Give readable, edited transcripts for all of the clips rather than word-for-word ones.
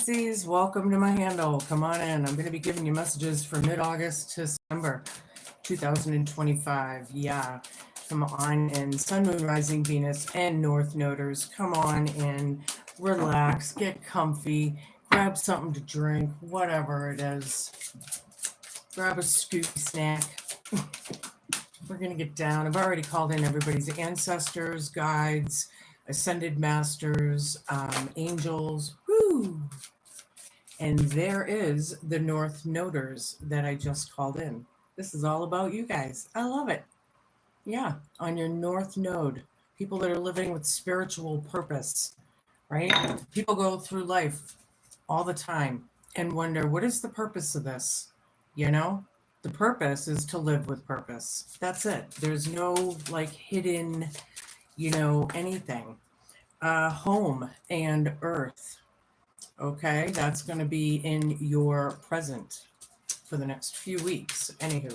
Pisces, welcome to my handle. Come on in. I'm going to be giving you messages for mid-August to September 2025. Yeah, come on in. Sun, Moon, Rising, Venus, and North Noders. Come on in. Relax. Get comfy. Grab something to drink. Whatever it is. Grab a Scooby snack. We're going to get down. I've already called in everybody's ancestors, guides, ascended masters, angels. Woo! And there is the North Noders that I just called in. This is all about you guys. I love it. Yeah, on your North Node. People that are living with spiritual purpose, right? People go through life all the time and wonder, what is the purpose of this? You know? The purpose is to live with purpose. That's it. There's no like hidden, anything. Home and earth. Okay, that's going to be in your present for the next few weeks. Anywho,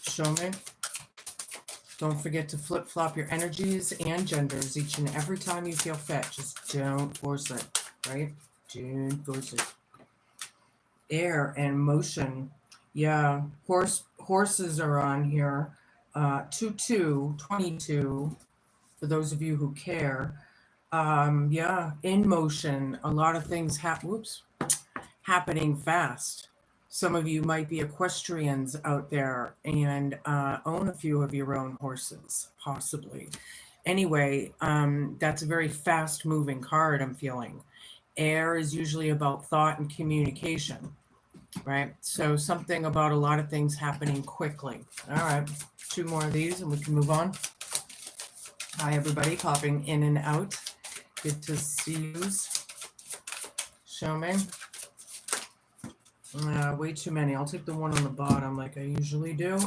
show me. Don't forget to flip-flop your energies and genders each and every time you feel fit. Just don't force it, right? Don't force it. Air and motion. Yeah, horses are on here. 22, for those of you who care. Yeah, in motion. A lot of things happening fast. Some of you might be equestrians out there and own a few of your own horses, possibly. Anyway, that's a very fast-moving card, I'm feeling. Air is usually about thought and communication. Right? So something about a lot of things happening quickly. All right, 2 more of these and we can move on. Hi, everybody, popping in and out. Good to see you. Show me. Way too many. I'll take the one on the bottom like I usually do.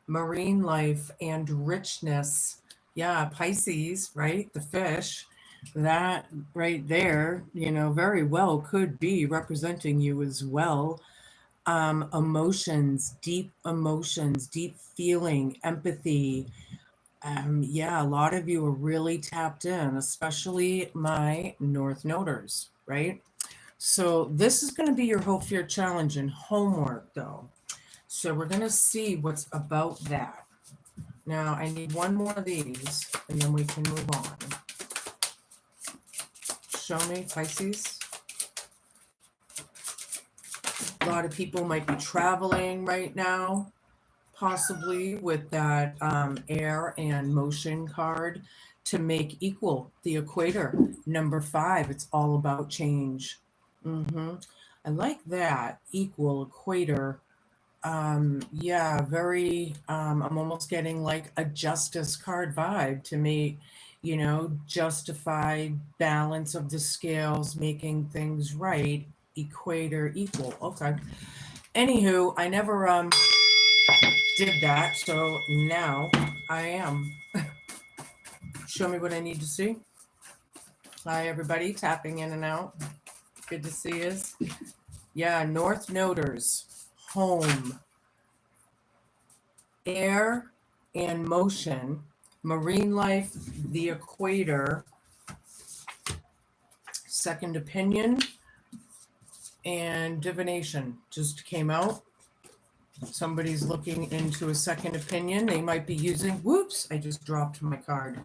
Marine life and richness. Yeah, Pisces, right? The fish. That right there, very well could be representing you as well. Emotions, deep feeling, empathy. Yeah, a lot of you are really tapped in, especially my North Noders, right? So this is going to be your Hope, Fear, Challenge and homework, though. So we're going to see what's about that. Now, I need one more of these, and then we can move on. Show me, Pisces. A lot of people might be traveling right now, possibly with that air and motion card to make equal the equator. Number 5, it's all about change. I like that, equal equator. Yeah, very, I'm almost getting like a justice card vibe to make, justified balance of the scales, making things right, equator equal. Okay. Anywho, I never did that, so now I am. Show me what I need to see. Hi, everybody, tapping in and out. Good to see you. Yeah, North Noders, home, air and motion, marine life, the equator, second opinion, and divination just came out. Somebody's looking into a second opinion. They might be using, whoops, I just dropped my card.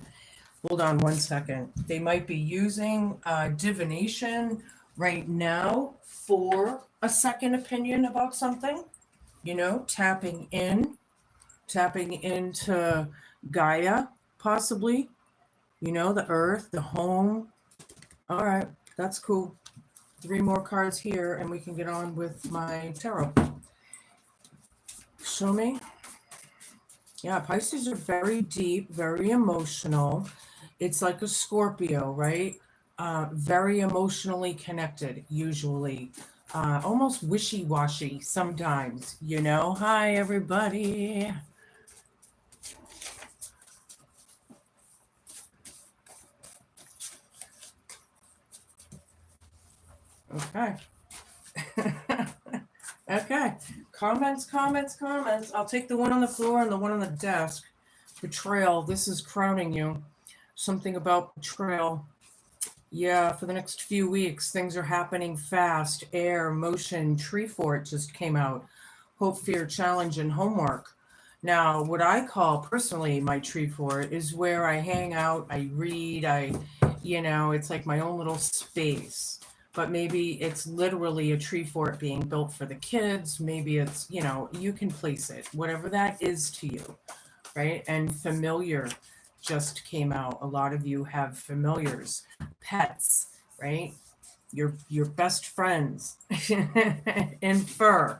Hold on one second. They might be using divination right now for a second opinion about something, tapping into Gaia, possibly, the earth, the home. All right, that's cool. 3 more cards here and we can get on with my tarot. Show me. Yeah, Pisces are very deep, very emotional. It's like a Scorpio, right? Very emotionally connected, usually. Almost wishy-washy sometimes, Hi, everybody. Okay. Okay. Comments. I'll take the one on the floor and the one on the desk. Betrayal. This is crowning you. Something about betrayal. Yeah, for the next few weeks, things are happening fast. Air, motion, tree fort just came out. Hope, fear, challenge, and homework. Now, what I call personally my tree fort is where I hang out, I read, it's like my own little space. But maybe it's literally a tree fort being built for the kids. Maybe it's, you can place it, whatever that is to you, right? And familiar just came out. A lot of you have familiars, pets, right? Your best friends in fur.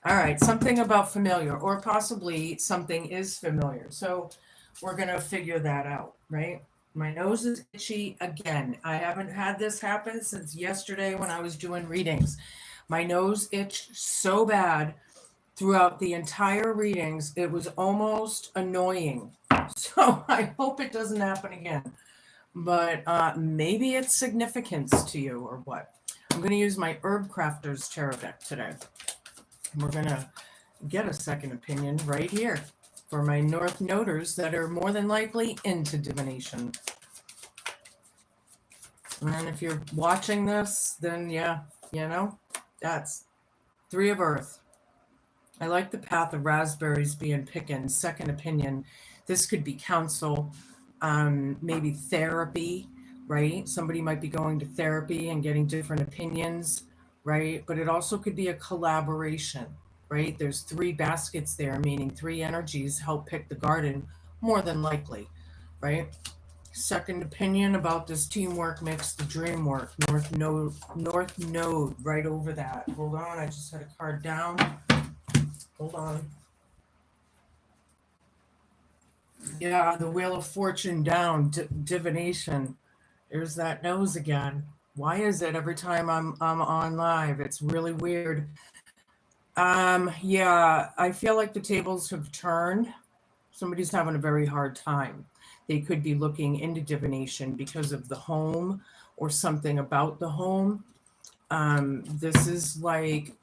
All right, something about familiar, or possibly something is familiar. So we're gonna figure that out, right? My nose is itchy again. I haven't had this happen since yesterday when I was doing readings. My nose itched so bad throughout the entire readings, it was almost annoying. So I hope it doesn't happen again. But maybe it's significance to you or what. I'm going to use my Herb Crafters Tarot deck today. We're going to get a second opinion right here for my North Noders that are more than likely into divination. And if you're watching this, then yeah, that's Three of Earth. I like the path of raspberries being picking. Second opinion. This could be counsel, maybe therapy, right? Somebody might be going to therapy and getting different opinions, right? But it also could be a collaboration, right? There's three baskets there, meaning three energies help pick the garden, more than likely, right? Second opinion about this teamwork makes the dream work. North node, right over that. Hold on, I just had a card down. Hold on. Yeah, the Wheel of Fortune down, divination. There's that nose again. Why is it every time I'm on live? It's really weird. Yeah, I feel like the tables have turned. Somebody's having a very hard time. They could be looking into divination because of the home or something about the home. This is like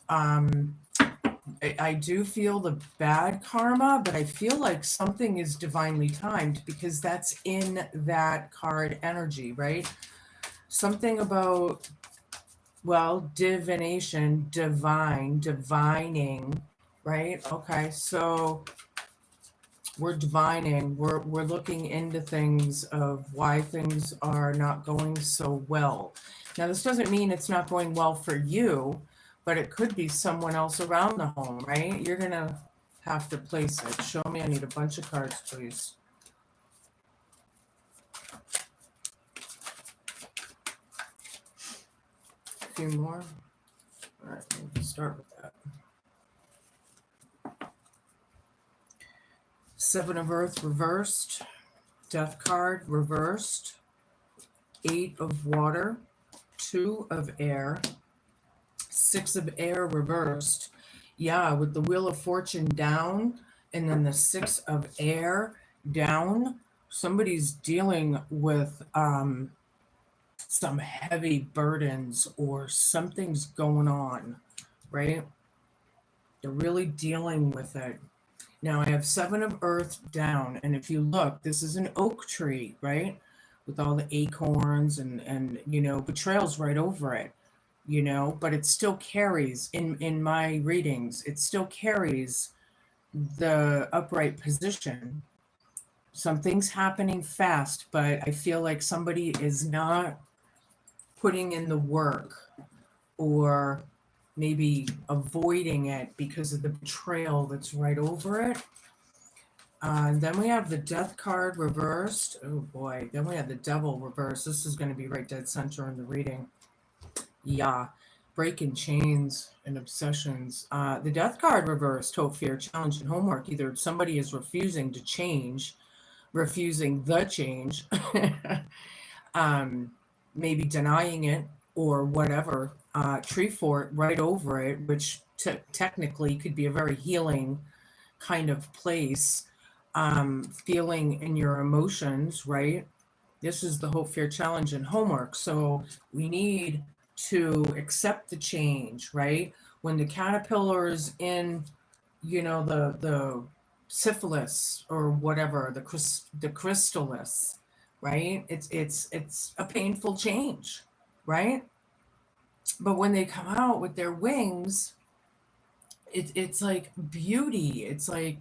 I do feel the bad karma, but I feel like something is divinely timed because that's in that card energy, right? Something about, well, divination, divine, divining, right? Okay, so we're divining, we're looking into things of why things are not going so well. Now, this doesn't mean it's not going well for you, but it could be someone else around the home, right? You're gonna have to place it. Show me, I need a bunch of cards, please. A few more. All right, we'll start with that. Seven of Earth reversed, Death card reversed, Eight of Water, Two of Air, Six of Air reversed. Yeah, with the Wheel of Fortune down and then the Six of Air down. Somebody's dealing with some heavy burdens or something's going on, right? They're really dealing with it. Now I have Seven of Earth down, and if you look, this is an oak tree, right? With all the acorns and betrayals right over it, but it still carries in my readings, it still carries the upright position. Something's happening fast, but I feel like somebody is not putting in the work or maybe avoiding it because of the betrayal that's right over it. Then we have the Death card reversed. Oh boy. Then we have the Devil reversed. This is going to be right dead center in the reading. Yeah. Breaking chains and obsessions. The Death card reversed. Hope, fear, challenge, and homework. Either somebody is refusing to change, refusing the change, maybe denying it or whatever. Tree fort right over it, which technically could be a very healing kind of place. Feeling in your emotions, right? This is the hope, fear, challenge, and homework. So we need to accept the change, right? When the caterpillar is in, the syphilis or whatever, the chrysalis, right? It's a painful change, right? But when they come out with their wings, it's like beauty. It's like,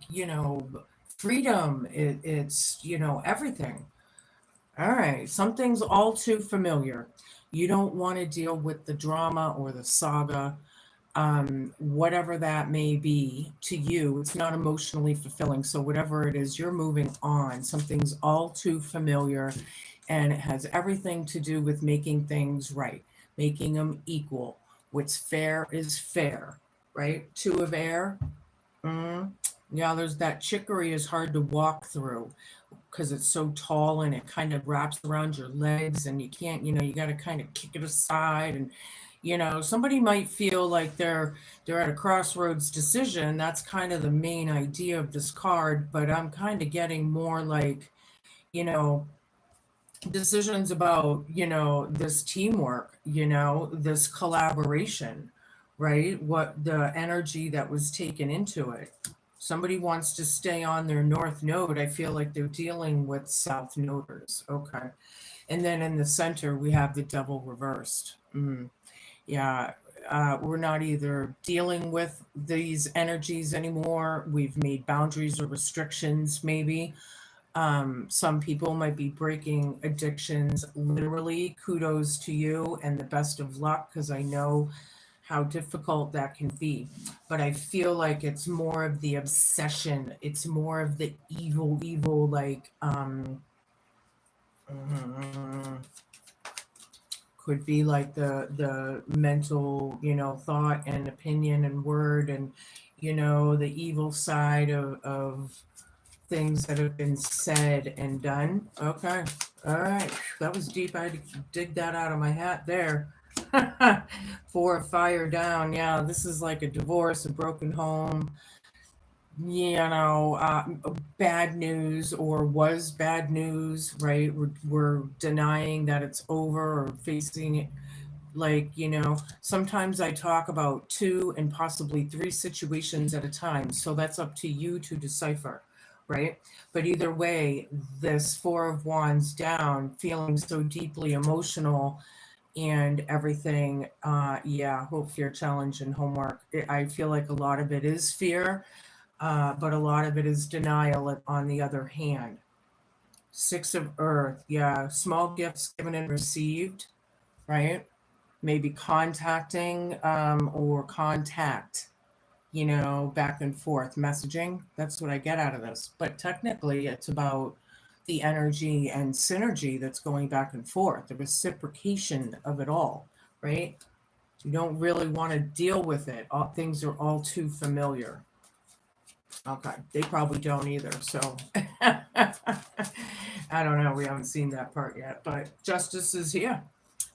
freedom. It's, everything. All right. Something's all too familiar. You don't want to deal with the drama or the saga, whatever that may be to you. It's not emotionally fulfilling. So, whatever it is, you're moving on. Something's all too familiar, and it has everything to do with making things right, making them equal. What's fair is fair, right? Two of air. Mm. Yeah, there's that chicory is hard to walk through because it's so tall and it kind of wraps around your legs and you can't, you got to kind of kick it aside. And somebody might feel like they're at a crossroads decision. That's kind of the main idea of this card, but I'm kind of getting more like, you know decisions about, this teamwork, this collaboration, right? What the energy that was taken into it. Somebody wants to stay on their north node. I feel like they're dealing with south noders. Okay. And then in the center, we have the devil reversed. Yeah. We're not either dealing with these energies anymore. We've made boundaries or restrictions, maybe. Some people might be breaking addictions literally. Kudos to you and the best of luck, because I know how difficult that can be. But I feel like it's more of the obsession. It's more of the evil, like, mm, could be like the mental, thought and opinion and word, and the evil side of things that have been said and done. Okay. All right. That was deep. I had to dig that out of my hat there. For fire down. Yeah, this is like a divorce, a broken home, bad news, or was bad news, right? We're denying that it's over or facing it. Like, sometimes I talk about two and possibly three situations at a time. So that's up to you to decipher, right? But either way, this Four of Wands down, feeling so deeply emotional and everything. Yeah, hope, fear, challenge, and homework. I feel like a lot of it is fear, but a lot of it is denial on the other hand. Six of Earth. Yeah, small gifts given and received, right? Maybe contacting, or contact, back and forth messaging. That's what I get out of this. But technically, it's about the energy and synergy that's going back and forth, the reciprocation of it all, right? You don't really want to deal with it. All, things are all too familiar. Okay, they probably don't either. So I don't know. We haven't seen that part yet, but justice is here.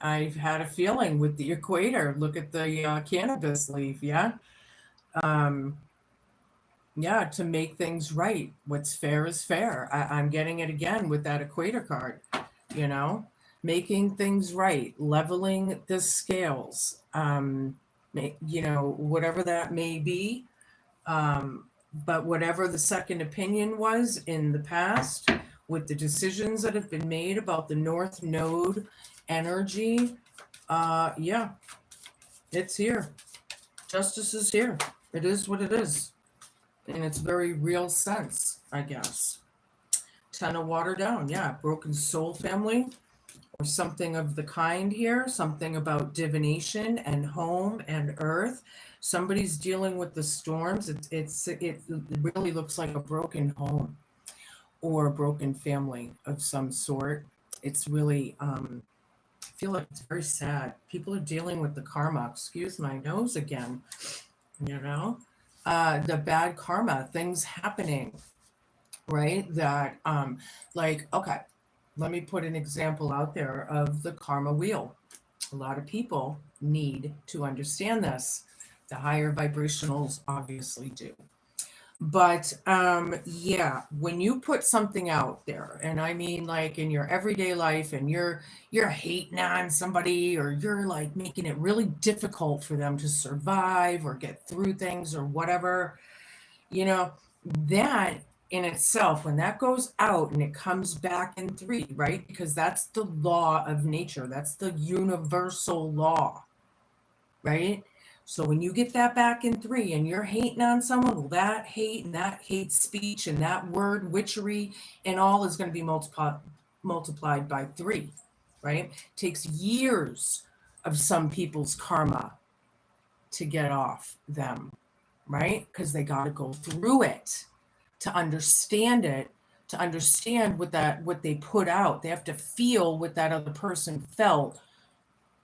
I've had a feeling with the equator. Look at the cannabis leaf. Yeah. Um, yeah, to make things right. What's fair is fair. I'm getting it again with that equator card, you know, making things right, leveling the scales, whatever that may be. But whatever the second opinion was in the past, with the decisions that have been made about the North Node energy, yeah, it's here. Justice is here. It is what it is. In its very real sense, I guess. Ten of water down, yeah. Broken soul family, or something of the kind here. Something about divination and home and earth. Somebody's dealing with the storms. It really looks like a broken home or a broken family of some sort. It's really, I feel like it's very sad. People are dealing with the karma. Excuse my nose again. You know, the bad karma, things happening, right? That, like, okay, let me put an example out there of the karma wheel. A lot of people need to understand this. The higher vibrationals obviously do. But yeah, when you put something out there, and I mean like in your everyday life, and you're hating on somebody, or you're like making it really difficult for them to survive or get through things or whatever, you know, that in itself, when that goes out and it comes back in 3, right? Because that's the law of nature. That's the universal law, right? So when you get that back in 3 and you're hating on someone, well, that hate and that hate speech and that word witchery and all is going to be multiplied by 3, right? Takes years of some people's karma to get off them, right? Because they got to go through it to understand it, to understand what they put out. They have to feel what that other person felt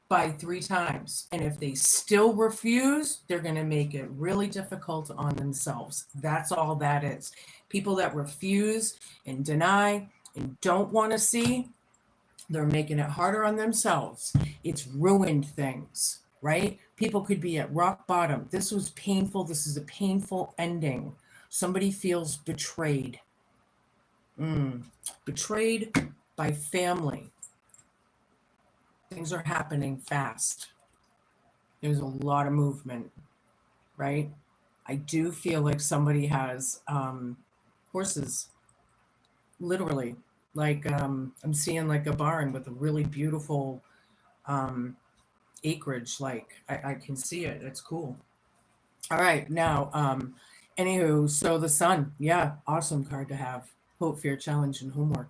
by 3 times. And if they still refuse, they're going to make it really difficult on themselves. That's all that is. People that refuse and deny and don't want to see, they're making it harder on themselves. It's ruined things, right? People could be at rock bottom. This was painful. This is a painful ending. Somebody feels betrayed. Betrayed by family. Things are happening fast. There's a lot of movement, right? I do feel like somebody has horses, literally. Like I'm seeing like a barn with a really beautiful acreage. Like I can see it. It's cool. All right, now, anywho, so the sun, yeah, awesome card to have. Hope, fear, challenge, and homework.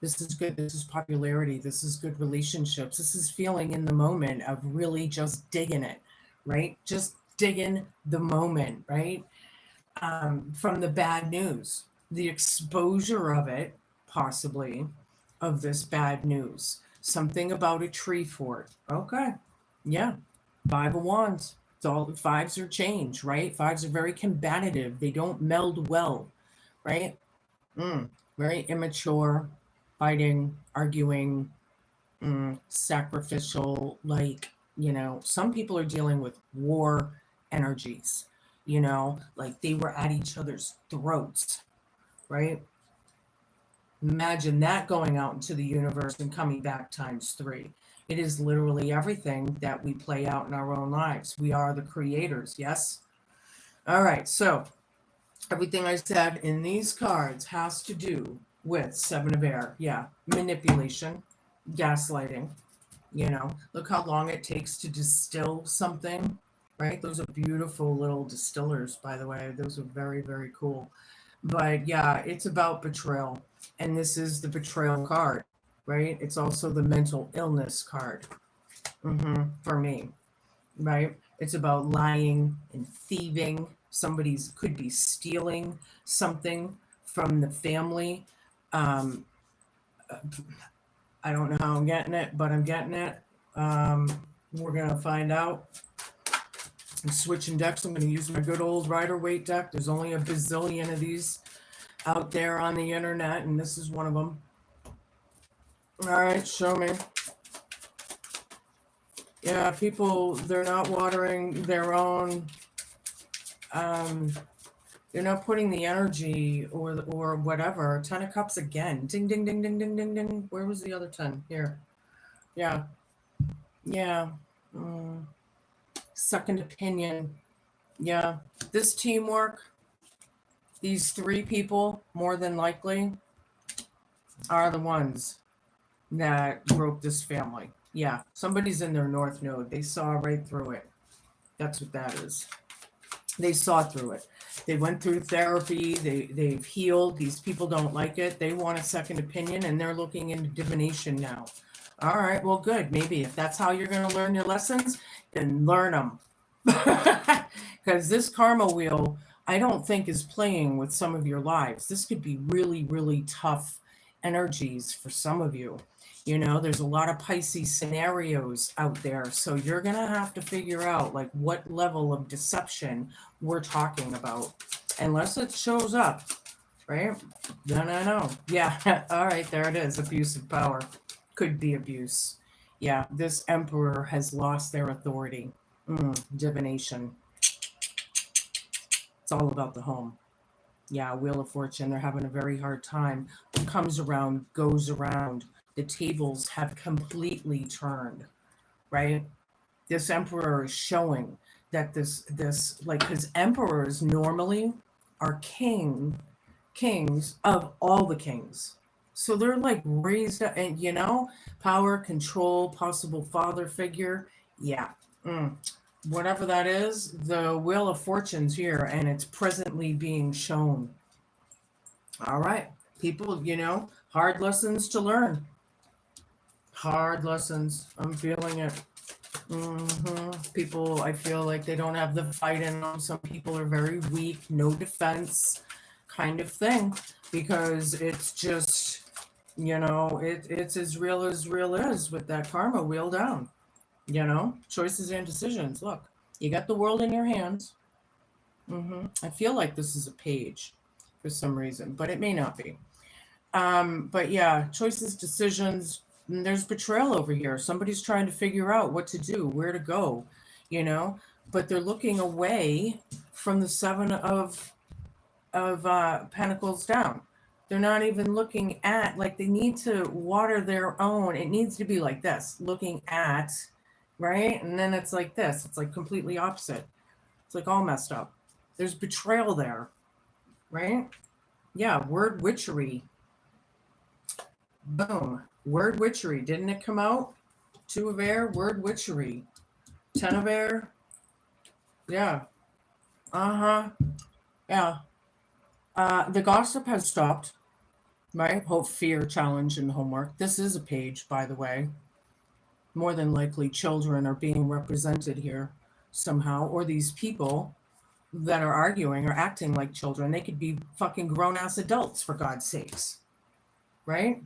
This is good. This is popularity. This is good relationships. This is feeling in the moment of really just digging it, right? Just digging the moment, right? From the bad news, the exposure of it, possibly, of this bad news. Something about a tree fort. Okay. Yeah. 5 of Wands. It's all the 5s are change, right? 5s are very combative. They don't meld well, right? Very immature, fighting, arguing, sacrificial, like, some people are dealing with war energies, like they were at each other's throats, right? Imagine that going out into the universe and coming back times 3. It is literally everything that we play out in our own lives. We are the creators, yes? All right, so everything I said in these cards has to do with 7 of Air. Yeah, manipulation, gaslighting. Look how long it takes to distill something, right? Those are beautiful little distillers, by the way. Those are very, very cool. But yeah, it's about betrayal. And this is the betrayal card, right? It's also the mental illness card for me, right? It's about lying and thieving. Somebody's could be stealing something from the family. Um, I don't know how I'm getting it, but I'm getting it. We're going to find out. I'm switching decks. I'm going to use my good old Rider-Waite deck. There's only a bazillion of these out there on the internet, and this is one of them. All right, show me. Yeah, people, they're not watering their own, they're not putting the energy or whatever. 10 of Cups again. Ding, ding, ding, ding, ding, ding, ding. Where was the other 10? Here. Yeah. Yeah. Second opinion. Yeah. This teamwork, these 3 people, more than likely, are the ones that broke this family. Yeah. Somebody's in their North Node. They saw right through it. That's what that is. They saw through it. They went through therapy. They've healed. These people don't like it. They want a second opinion, and they're looking into divination now. All right, well, good. Maybe if that's how you're going to learn your lessons, then learn them. Because this karma wheel, I don't think, is playing with some of your lives. This could be really, really tough energies for some of you. There's a lot of Pisces scenarios out there. So you're going to have to figure out like what level of deception we're talking about. Unless it shows up, right? Then I know. Yeah. All right. There it is. Abuse of power. Could be abuse. Yeah. This emperor has lost their authority. Divination. It's all about the home. Yeah. Wheel of Fortune. They're having a very hard time. What comes around goes around. The tables have completely turned, right? This emperor is showing that this like, because emperors normally are king kings of all the kings. So they're like raised up, and power, control, possible father figure. Yeah. Mm. Whatever that is, the Wheel of Fortune's here, and it's presently being shown. All right. People, hard lessons to learn. Hard lessons. I'm feeling it. People, I feel like they don't have the fight in them. Some people are very weak, no defense kind of thing, because it's just, it's as real is with that karma wheel down. Choices and decisions. Look, you got the world in your hands. I feel like this is a page for some reason, but it may not be. But yeah, choices, decisions. There's betrayal over here. Somebody's trying to figure out what to do, where to go, but they're looking away from the seven of pentacles down. They're not even looking at, like, they need to water their own. It needs to be like this, looking at, right? And then it's like this. It's like completely opposite. It's like all messed up. There's betrayal there, right? Yeah, word witchery. Boom. Word witchery. Didn't it come out? Two of air, word witchery. 10 of air. Yeah. Uh-huh. Yeah. The gossip has stopped, right? Hope, fear, challenge, and homework. This is a page, by the way. More than likely, children are being represented here somehow, or these people that are arguing or acting like children. They could be fucking grown-ass adults, for God's sakes, right?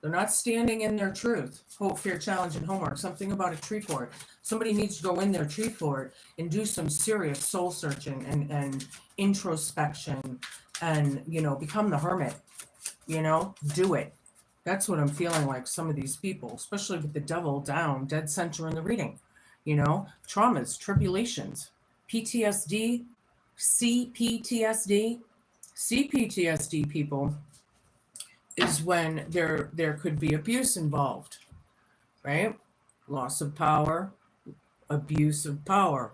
They're not standing in their truth. Hope, fear, challenge, and homework. Something about a tree fort. Somebody needs to go in their tree fort and do some serious soul searching and introspection and, become the hermit. Do it. That's what I'm feeling like some of these people, especially with the devil down, dead center in the reading. Traumas, tribulations, PTSD, CPTSD, CPTSD people is when there could be abuse involved, right? Loss of power, abuse of power,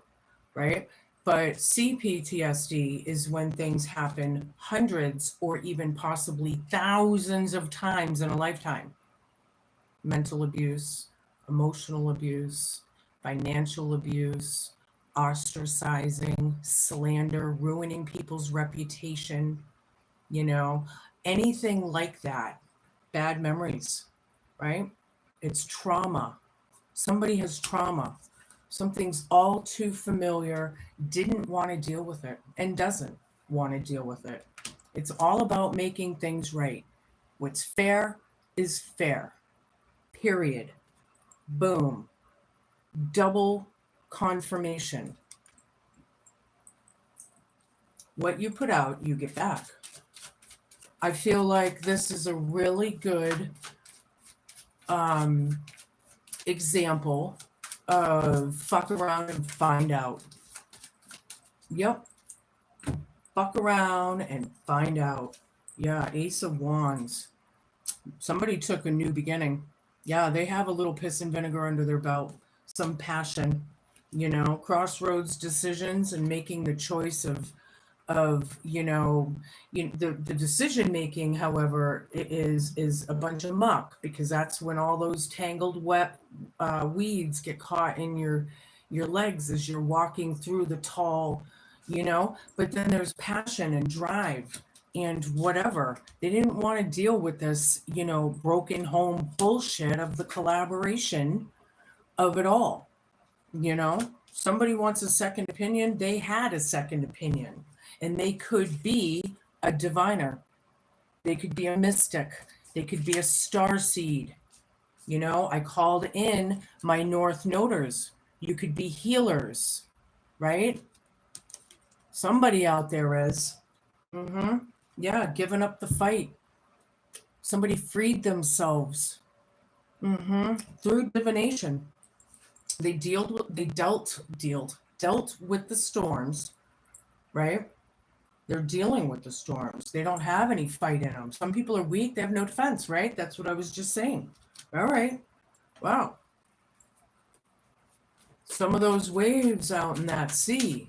right? But CPTSD is when things happen hundreds or even possibly thousands of times in a lifetime. Mental abuse, emotional abuse, financial abuse, ostracizing, slander, ruining people's reputation, anything like that. Bad memories, right? It's trauma. Somebody has trauma. Something's all too familiar, didn't want to deal with it, and doesn't want to deal with it. It's all about making things right. What's fair is fair. Period. Boom. Double confirmation. What you put out, you get back. I feel like this is a really good example of fuck around and find out. Yep. Fuck around and find out. Yeah, Ace of Wands. Somebody took a new beginning. Yeah, they have a little piss and vinegar under their belt. Some passion, crossroads decisions and making the choice of the decision making, however, is a bunch of muck, because that's when all those tangled wet weeds get caught in your legs as you're walking through the tall, but then there's passion and drive and whatever. They didn't want to deal with this, broken home bullshit of the collaboration of it all. Somebody wants a second opinion. They had a second opinion. And they could be a diviner. They could be a mystic. They could be a star seed. I called in my North Noders. You could be healers, right? Somebody out there is. Yeah, giving up the fight. Somebody freed themselves through divination. They dealt with the storms, right? They're dealing with the storms. They don't have any fight in them. Some people are weak. They have no defense, right? That's what I was just saying. All right. Wow. Some of those waves out in that sea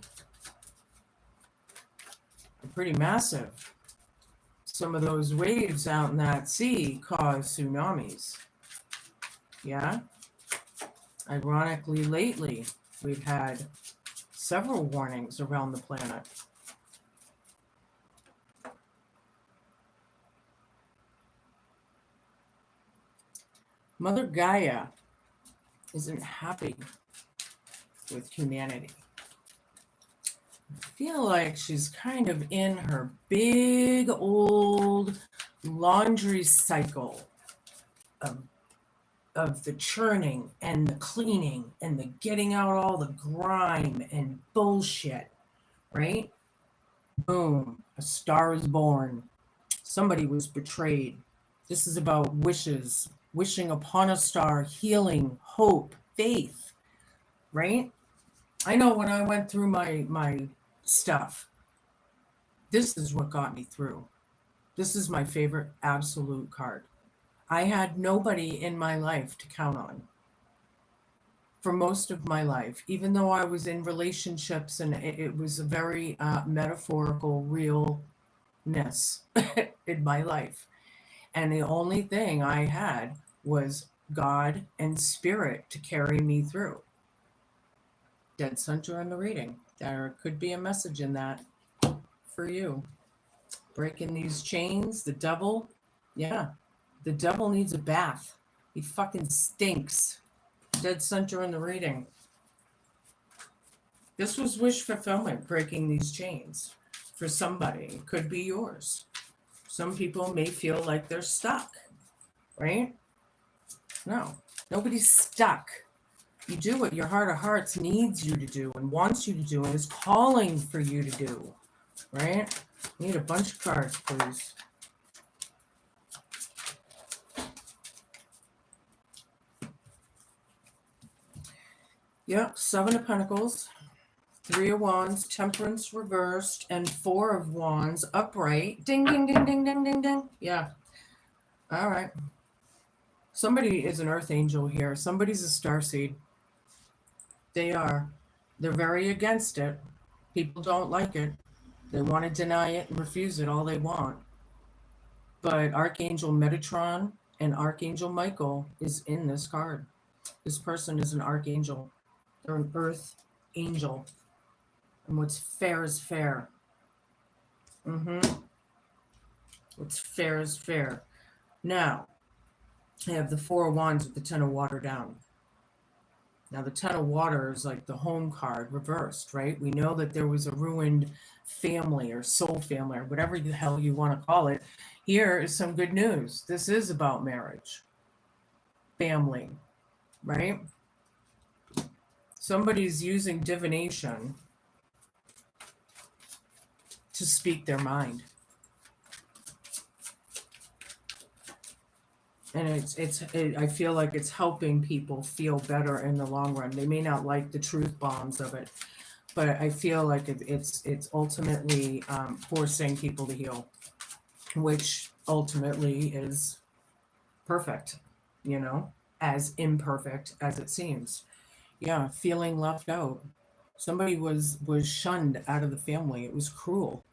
are pretty massive. some of those waves out in that sea cause tsunamis. Yeah. Ironically, lately, we've had several warnings around the planet. Mother Gaia isn't happy with humanity. I feel like she's kind of in her big old laundry cycle of the churning and the cleaning and the getting out all the grime and bullshit, right? Boom, a star is born. Somebody was betrayed. This is about wishes, wishing upon a star, healing, hope, faith, right? I know when I went through my stuff, this is what got me through. This is my favorite absolute card. I had nobody in my life to count on for most of my life, even though I was in relationships and it was a very metaphorical realness in my life. And the only thing I had was God and spirit to carry me through. Dead center in the reading. There could be a message in that for you. Breaking these chains, the devil, yeah, the devil needs a bath. He fucking stinks. Dead center in the reading. This was wish fulfillment, breaking these chains for somebody. It could be yours. Some people may feel like they're stuck, right? No, nobody's stuck. You do what your heart of hearts needs you to do and wants you to do and is calling for you to do, right? Need a bunch of cards, please. Yep, 7 of Pentacles, 3 of Wands, Temperance reversed, and 4 of Wands upright. Ding, ding, ding, ding, ding, ding, ding. Yeah. All right. Somebody is an earth angel here. Somebody's a starseed. They are. They're very against it. People don't like it. They want to deny it and refuse it all they want. But Archangel Metatron and Archangel Michael is in this card. This person is an archangel. They're an earth angel. And what's fair is fair. What's fair is fair. Now, I have the 4 of Wands with the 10 of Water down. Now, the 10 of Water is like the home card reversed, right? We know that there was a ruined family or soul family or whatever the hell you want to call it. Here is some good news. This is about marriage, family, right? Somebody's using divination to speak their mind. And I feel like it's helping people feel better in the long run. They may not like the truth bombs of it, but I feel like it's ultimately forcing people to heal, which ultimately is perfect, as imperfect as it seems. Yeah, feeling left out. Somebody was shunned out of the family. It was cruel,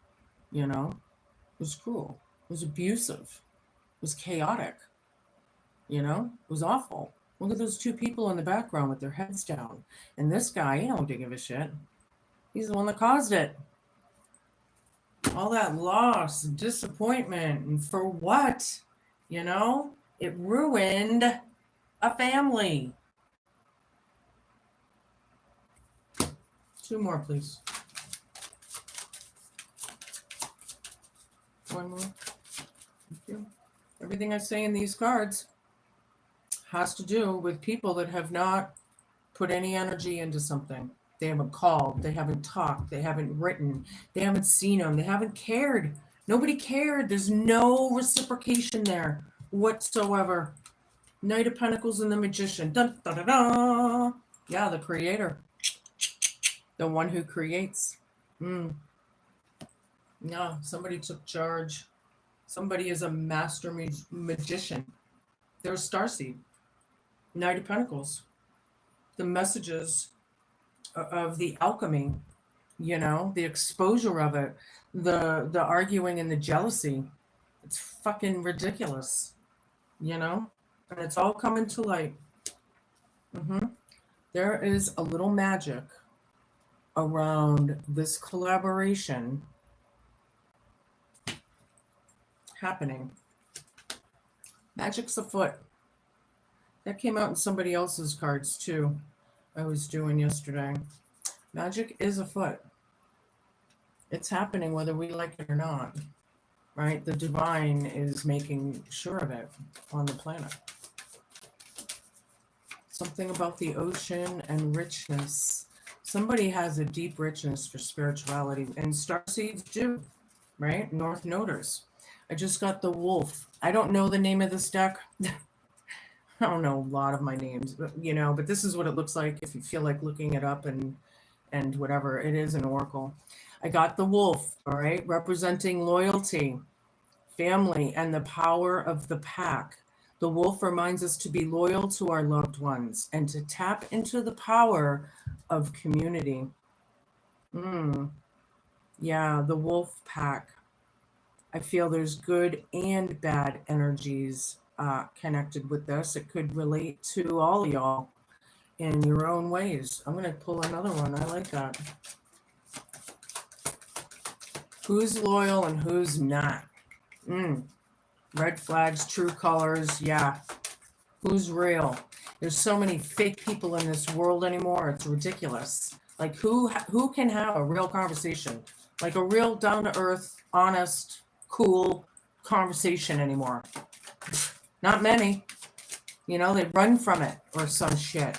It was cruel. It was abusive. It was chaotic. It was awful. Look at those 2 people in the background with their heads down. And this guy, he don't give a shit. He's the one that caused it. All that loss, disappointment, and for what? It ruined a family. 2 more, please. 1 more. Thank you. Everything I say in these cards has to do with people that have not put any energy into something. They haven't called, they haven't talked, they haven't written, they haven't seen them, they haven't cared. Nobody cared. There's no reciprocation there whatsoever. Knight of Pentacles and the Magician. Dun, da, da, da. Yeah, the creator. The one who creates. No, somebody took charge. Somebody is a master magician. They're a starseed. Knight of Pentacles. The messages of the alchemy, the exposure of it, the arguing and the jealousy. It's fucking ridiculous, you know? And it's all coming to light. There is a little magic around this collaboration happening. Magic's afoot. That came out in somebody else's cards too. I was doing yesterday. Magic is afoot. It's happening whether we like it or not, right? The divine is making sure of it on the planet. Something about the ocean and richness. Somebody has a deep richness for spirituality, and starseeds do, right? North Noders. I just got the wolf. I don't know the name of this deck. I don't know a lot of my names, but but this is what it looks like if you feel like looking it up and whatever. It is an oracle. I got the wolf, all right, representing loyalty, family, and the power of the pack. The wolf reminds us to be loyal to our loved ones and to tap into the power of community. Yeah, the wolf pack. I feel there's good and bad energies connected with this. It could relate to all of y'all in your own ways. I'm going to pull another one. I like that. Who's loyal and who's not? Red flags, true colors. Yeah. Who's real? There's so many fake people in this world anymore. It's ridiculous. Like who can have a real conversation? Like a real down-to-earth, honest, cool conversation anymore? Not many. They run from it or some shit.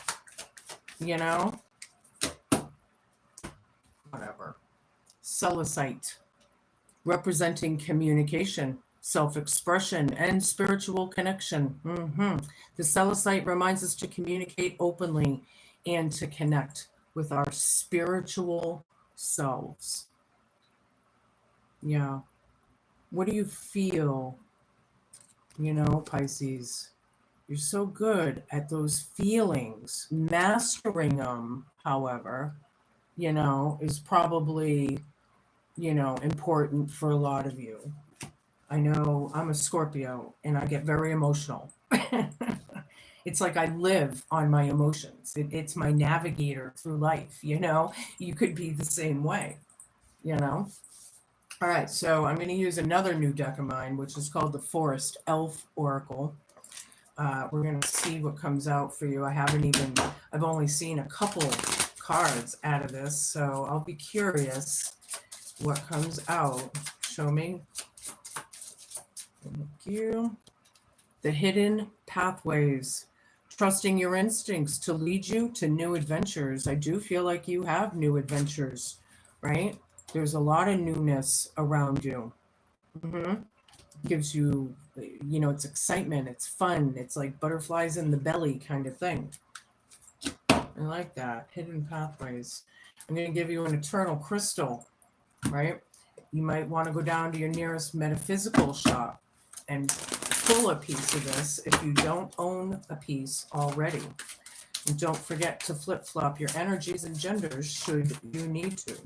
Whatever. Celestite, representing communication, self-expression, and spiritual connection. The Celestite reminds us to communicate openly and to connect with our spiritual selves. Yeah. What do you feel? Pisces, you're so good at those feelings. Mastering them, however, is probably, important for a lot of you. I know I'm a Scorpio and I get very emotional. It's like I live on my emotions. It's my navigator through life, You could be the same way, All right, so I'm going to use another new deck of mine, which is called the Forest Elf Oracle. We're going to see what comes out for you. I've only seen a couple cards out of this, so I'll be curious what comes out. Show me. Thank you. The Hidden Pathways. Trusting your instincts to lead you to new adventures. I do feel like you have new adventures, right? There's a lot of newness around you. Gives you, it's excitement, it's fun, it's like butterflies in the belly kind of thing. I like that. Hidden Pathways. I'm going to give you an eternal crystal, right? You might want to go down to your nearest metaphysical shop and pull a piece of this if you don't own a piece already. And don't forget to flip-flop your energies and genders should you need to.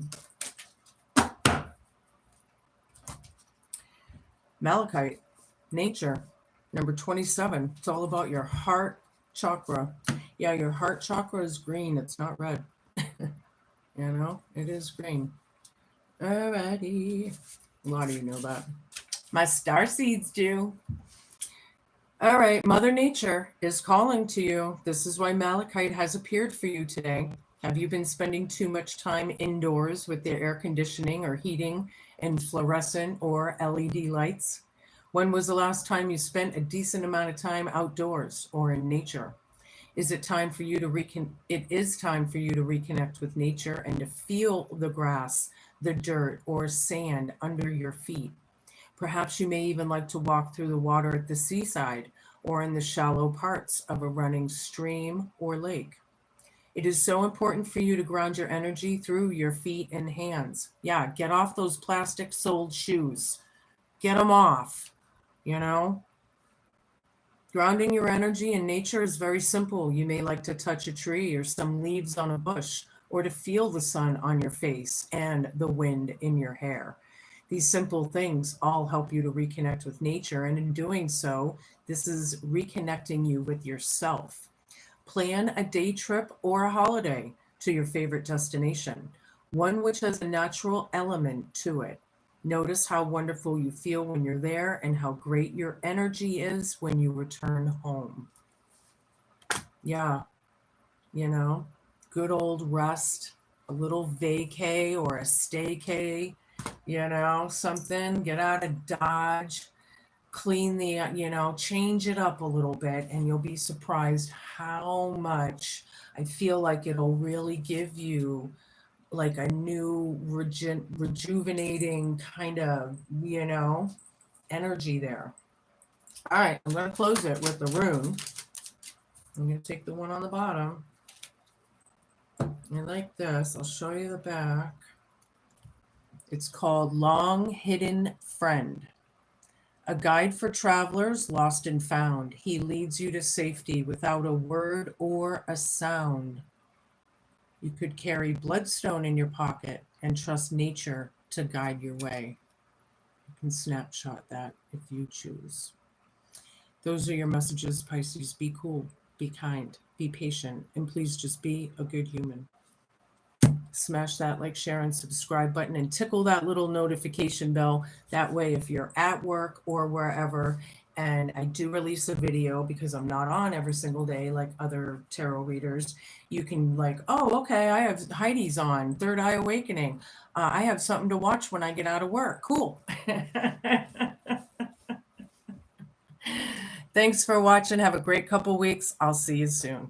Malachite, nature, number 27. It's all about your heart chakra. Yeah, your heart chakra is green. It's not red. It is green. Alrighty. A lot of you know that. My starseeds do. All right, Mother Nature is calling to you. This is why Malachite has appeared for you today. Have you been spending too much time indoors with the air conditioning or heating and fluorescent or LED lights? When was the last time you spent a decent amount of time outdoors or in nature? It is time for you to reconnect with nature and to feel the grass, the dirt, or sand under your feet. Perhaps you may even like to walk through the water at the seaside or in the shallow parts of a running stream or lake. It is so important for you to ground your energy through your feet and hands. Yeah, get off those plastic-soled shoes. Get them off, Grounding your energy in nature is very simple. You may like to touch a tree or some leaves on a bush, or to feel the sun on your face and the wind in your hair. These simple things all help you to reconnect with nature. And in doing so, this is reconnecting you with yourself. Plan a day trip or a holiday to your favorite destination, one which has a natural element to it. Notice how wonderful you feel when you're there and how great your energy is when you return home. Yeah, you know, good old rest, a little vacay or a staycay, something, get out of Dodge, clean change it up a little bit, and you'll be surprised how much I feel like it'll really give you like a new rejuvenating kind of, energy there. All right, I'm going to close it with the rune. I'm going to take the one on the bottom. And like this, I'll show you the back. It's called Long Hidden Friend. A guide for travelers lost and found. He leads you to safety without a word or a sound. You could carry bloodstone in your pocket and trust nature to guide your way. You can snapshot that if you choose. Those are your messages, Pisces. Be cool, be kind, be patient, and please just be a good human. Smash that like, share, and subscribe button and tickle that little notification bell. That way, if you're at work or wherever, and I do release a video because I'm not on every single day like other tarot readers, you can like, oh, okay, I have Heidi's on Third Eye Awakening. I have something to watch when I get out of work. Cool. Thanks for watching. Have a great couple weeks. I'll see you soon.